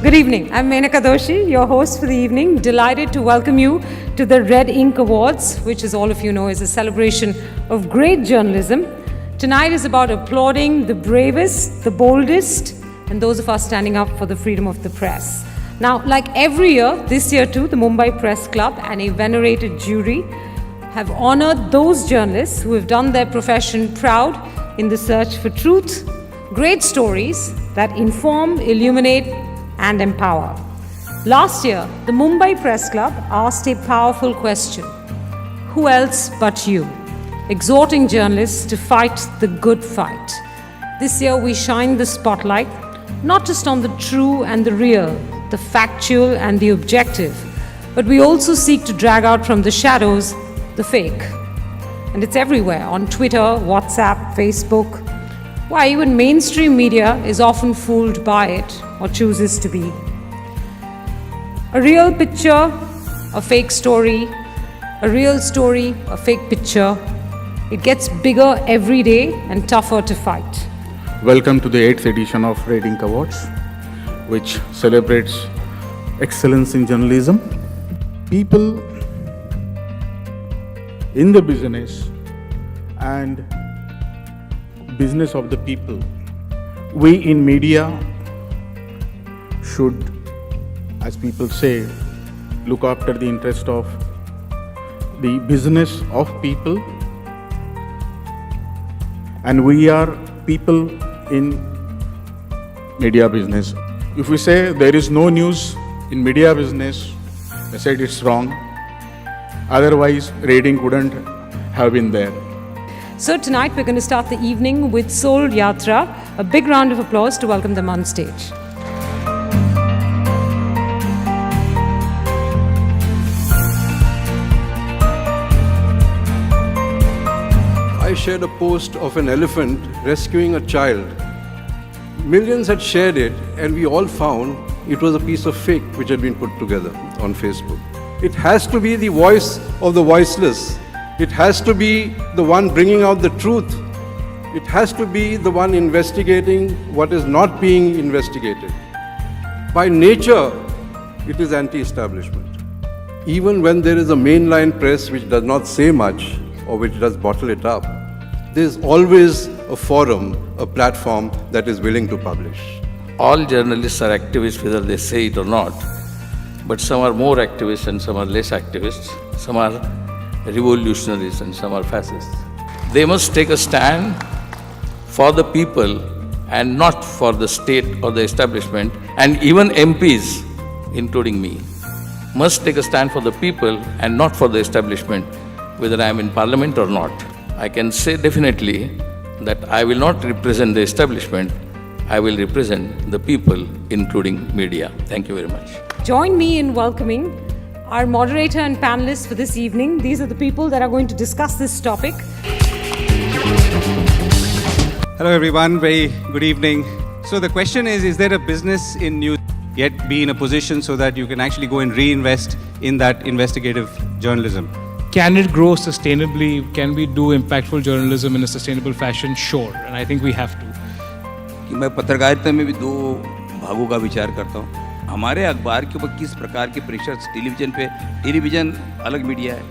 Good evening. I'm Menaka Doshi, your host for the evening. Delighted to welcome you to the RedInk Awards, which, as all of you know, is a celebration of great journalism. Tonight is about applauding the bravest, the boldest, and those of us standing up for the freedom of the press. Now, like every year, this year too, the Mumbai Press Club and a venerated jury have honored those journalists who have done their profession proud in the search for truth, great stories that inform, illuminate, and empower. Last year, the Mumbai Press Club asked a powerful question: who else but you? Exhorting journalists to fight the good fight. This year, we shine the spotlight not just on the true and the real, the factual and the objective, but we also seek to drag out from the shadows the fake. And it's everywhere, on Twitter, WhatsApp, Facebook. Why even mainstream media is often fooled by it or chooses to be. A real picture, a fake story, a real story, a fake picture. It gets bigger every day and tougher to fight. Welcome to the 8th edition of RedInk Awards, which celebrates excellence in journalism. People in the business and business of the people. We in media should, as people say, look after the interest of the business of people. And we are people in media business. If we say there is no news in media business, I said it's wrong. Otherwise, RedInk wouldn't have been there. So tonight we're going to start the evening with Soul Yatra. A big round of applause to welcome them on stage. I shared a post of an elephant rescuing a child. Millions had shared it, and we all found it was a piece of fake which had been put together on Facebook. It has to be the voice of the voiceless. It has to be the one bringing out the truth. It has to be the one investigating what is not being investigated. By nature, it is anti-establishment. Even when there is a mainline press which does not say much or which does bottle it up, there is always a forum, a platform that is willing to publish. All journalists are activists whether they say it or not, but some are more activists and some are less activists. Some are revolutionaries and some are fascists. They must take a stand for the people and not for the state or the establishment, and even MPs, including me, must take a stand for the people and not for the establishment, whether I am in parliament or not. I can say definitely that I will not represent the establishment, I will represent the people, including media. Thank you very much. Join me in welcoming our moderator and panelists for this evening. These are the people that are going to discuss this topic. Hello everyone, very good evening. So the question is there a business in news, yet be in a position so that you can actually go and reinvest in that investigative journalism? Can it grow sustainably? Can we do impactful journalism in a sustainable fashion? Sure, and I think we have to. कि मैं पत्रकारिता में भी दो भागों का विचार करता हूँ. हमारे अखबार के ऊपर किस प्रकार के प्रेशर, टेलीविज़न अलग मीडिया है,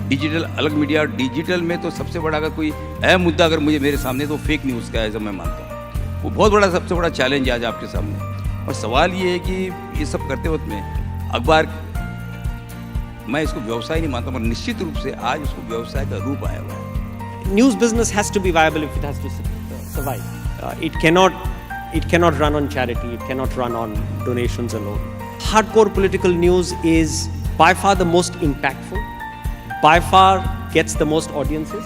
डिजिटल अलग मीडिया, और डिजिटल में तो सबसे बड़ा अगर कोई अहम मुद्दा अगर मुझे मेरे सामने तो फेक न्यूज़ का है, ऐसा मैं मानता हूँ. वो बहुत बड़ा सबसे बड़ा चैलेंज है आज आपके सामने. और सवाल ये है कि ये सब करते वक्त में अखबार, मैं इसको व्यवसाय नहीं मानता, मगर निश्चित रूप से आज उसको व्यवसाय का रूप आया हुआ है. News business has to be viable if it has to survive. It cannot run on charity. It cannot run on donations alone. Hardcore political news is by far the most impactful, by far gets the most audiences,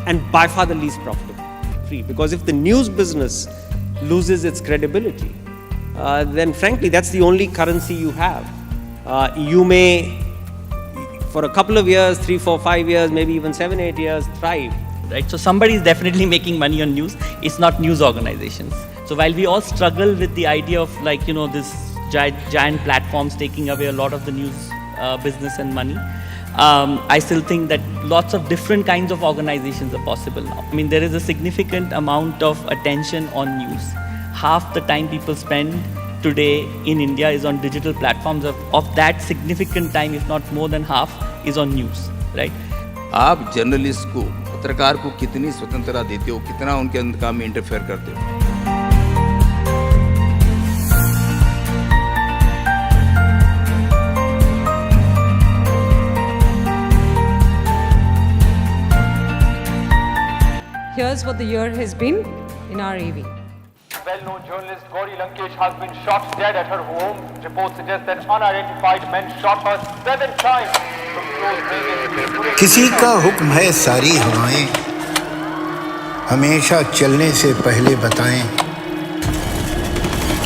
and by far the least profitable. Because if the news business loses its credibility, then frankly that's the only currency you have. You may, for a couple of years, 3, 4, 5 years, maybe even 7, 8 years, thrive. Right, so somebody is definitely making money on news. It's not news organizations. So while we all struggle with the idea of this giant platforms taking away a lot of the news business and money, I still think that lots of different kinds of organizations are possible now. I mean, there is a significant amount of attention on news. Half the time people spend today in India is on digital platforms. Of that, significant time, if not more than half, is on news, right? आप journalist को, पत्रकार को कितनी स्वतंत्रता देते हो, कितना उनके अंदर काम में इंटरफेयर करते हो? Here's what the year has been in our AV. Well-known journalist Gauri Lankesh has been shot dead at her home. Reports suggest that unidentified men shot her 7 times from close range. किसी का हुक्म है सारी हवाएं हमेशा चलने से पहले बताएं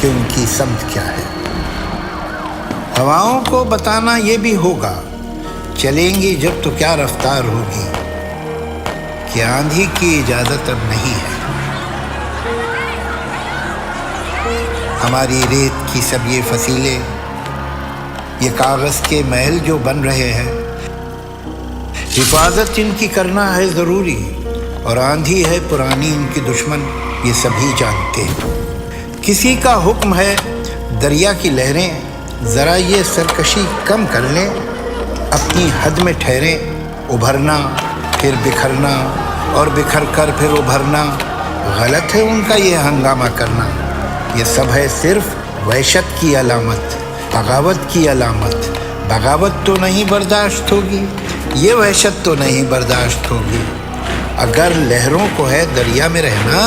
कि उनकी समत क्या है। हवाओं को बताना ये भी होगा चलेंगी जब तो क्या रफ्तार होगी कि आंधी की इजाजत अब नहीं है। हमारी रेत की सब ये फसीले, ये कागज के महल जो बन रहे हैं, हिफाजत इनकी करना है ज़रूरी और आंधी है पुरानी इनकी दुश्मन, ये सभी जानते हैं। किसी का हुक्म है दरिया की लहरें ज़रा ये सरकशी कम कर लें, अपनी हद में ठहरें। उभरना फिर बिखरना और बिखर कर फिर उभरना, गलत है उनका ये हंगामा करना। ये सब है सिर्फ वहशत की अलामत, बगावत की अलामत। बगावत तो नहीं बर्दाश्त होगी, ये वहशत तो नहीं बर्दाश्त होगी। अगर लहरों को है दरिया में रहना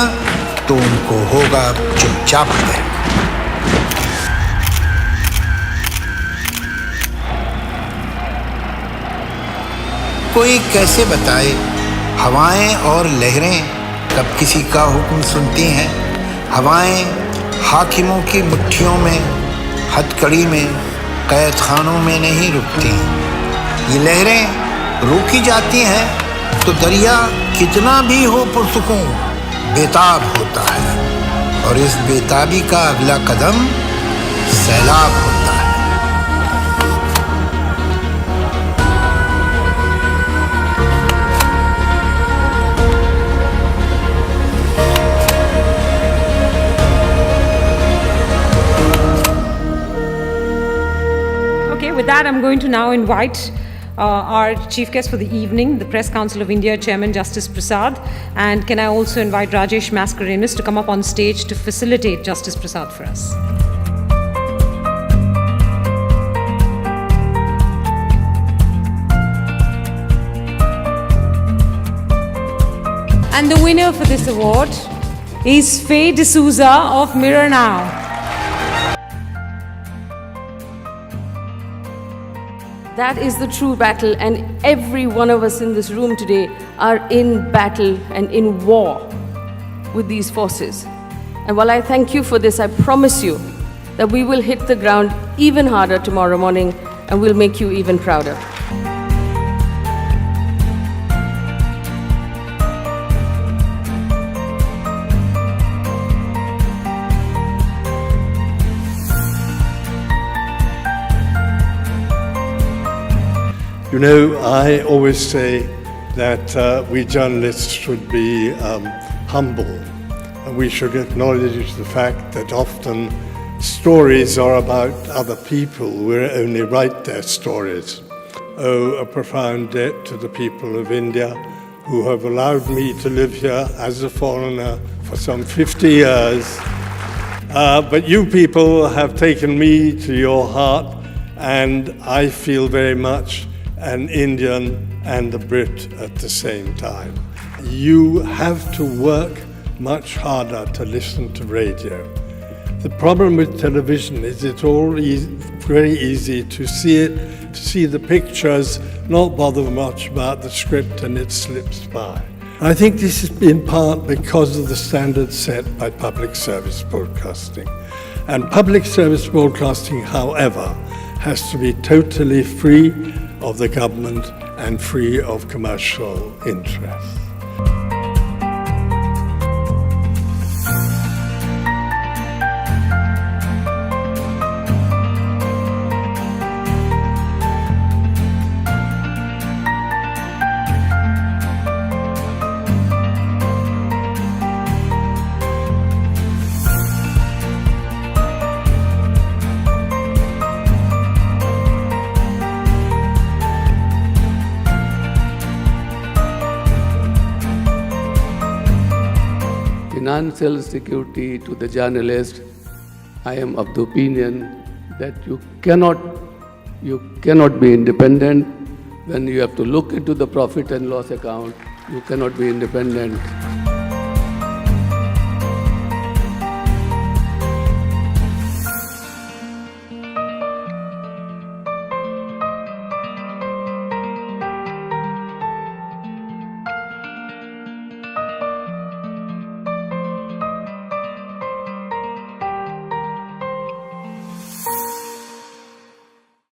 तो उनको होगा चुपचाप रहना। कोई कैसे बताए हवाएं और लहरें कब किसी का हुक्म सुनती हैं। हवाएं हाकिमों की मुट्ठियों में, हथकड़ी में, कैद खानों में नहीं रुकती। ये लहरें रोकी जाती हैं तो दरिया कितना भी हो पुरसुकून बेताब होता है और इस बेताबी का अगला कदम सैलाब होता है। With that, I'm going to now invite our chief guest for the evening, the Press Council of India Chairman Justice Prasad. And can I also invite Rajesh Mascarenhas to come up on stage to facilitate Justice Prasad for us. And the winner for this award is Faye D'Souza of Mirror Now. That is the true battle, and every one of us in this room today are in battle and in war with these forces. And while I thank you for this, I promise you that we will hit the ground even harder tomorrow morning and we'll make you even prouder. You know, I always say that we journalists should be humble, and we should acknowledge the fact that often stories are about other people. We only write their stories. Oh, a profound debt to the people of India who have allowed me to live here as a foreigner for some 50 years. But you people have taken me to your heart, and I feel very much an Indian and a Brit at the same time. You have to work much harder to listen to radio. The problem with television is it's all very easy to see it, to see the pictures, not bother much about the script, and it slips by. I think this is in part because of the standards set by public service broadcasting. And public service broadcasting, however, has to be totally free of the government and free of commercial interests. financial security to the journalist, I am of the opinion that you cannot be independent. When you have to look into the profit and loss account, you cannot be independent.